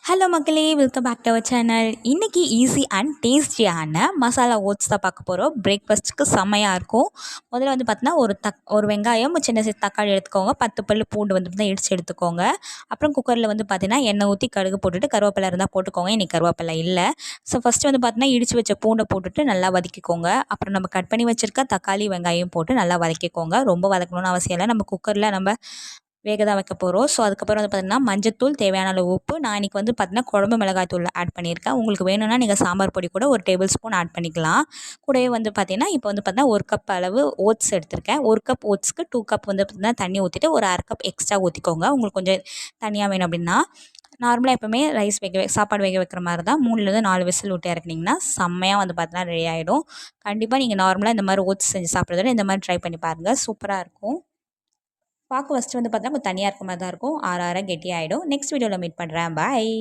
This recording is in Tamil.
ஹலோ மக்களே, welcome back to our channel. இன்றைக்கி ஈஸி அண்ட் டேஸ்டியான மசாலா ஓட்ஸ் தான் பார்க்க போகிறோம். பிரேக்ஃபாஸ்ட்டுக்கு செம்மையாக இருக்கும். முதல்ல வந்து பார்த்தீங்கன்னா ஒரு வெங்காயம், சின்ன சைஸ் தக்காளி எடுத்துக்கோங்க. 10 பல்லு பூண்டு வந்து பார்த்தீங்கன்னா இடித்து எடுத்துக்கோங்க. அப்புறம் குக்கரில் வந்து பார்த்தீங்கன்னா எண்ணெய் ஊற்றி கடுகு போட்டுட்டு கருவேப்பிலை இருந்தால் போட்டுக்கோங்க. இன்றைக்கி கருவேப்பிலை இல்லை. ஸோ ஃபஸ்ட்டு வந்து பார்த்தீங்கன்னா இடித்து வச்ச பூண்டை போட்டுட்டு நல்லா வதக்கிக்கோங்க. அப்புறம் நம்ம கட் பண்ணி வச்சுருக்க தக்காளி வெங்காயம் போட்டு நல்லா வதக்கிக்கோங்க. ரொம்ப வதக்கணும்னு அவசியம் இல்லை. நம்ம குக்கரில் வேக தான் வைக்க போகிறோம். ஸோ அதுக்கப்புறம் வந்து பார்த்திங்கன்னா மஞ்சத்தூள், தேவையான அளவு உப்பு. நான் இன்றைக்கி வந்து பார்த்திங்கன்னா குழம்பு மிளகாய் தூள் ஆட் பண்ணியிருக்கேன். உங்களுக்கு வேணும்னா நீங்கள் சாம்பார் பொடி கூட ஒரு டேபிள் ஸ்பூன் ஆட் பண்ணிக்கலாம். கூடவே வந்து பார்த்திங்கன்னா இப்போ வந்து பார்த்திங்கன்னா 1 கப் அளவு ஓட்ஸ் எடுத்திருக்கேன். 1 கப் ஓட்ஸ்க்கு 2 கப் வந்து பார்த்திங்கன்னா தண்ணி ஊற்றிட்டு ஒரு 1/2 கப் எக்ஸ்ட்ரா ஊற்றிக்கோங்க. உங்களுக்கு கொஞ்சம் தண்ணியாக வேணும் அப்படின்னா. நார்மலாக எப்போவுமே ரைஸ் சாப்பாடு வேக வைக்கிற மாதிரி தான் 3லேருந்து 4 விசில் விட்டு இறக்குனீங்கன்னா செம்மையாக வந்து பார்த்தீங்கன்னா ரெடி ஆகிடும். கண்டிப்பாக நீங்கள் நார்மலாக இந்த மாதிரி ஓட்ஸ் செஞ்சு சாப்பிட்றத விட இந்த மாதிரி ட்ரை பண்ணி பாருங்கள். சூப்பராக இருக்கும். பார்க்க ஃபஸ்ட்டு வந்து பார்த்தீங்கன்னா கொஞ்சம் தனியாக இருக்க மாதிரி தான் இருக்கும். ஆற ஆற கெட்டியாயிடும். நெக்ஸ்ட் வீடியோவில் மீட் பண்ணுறேன். பாய்.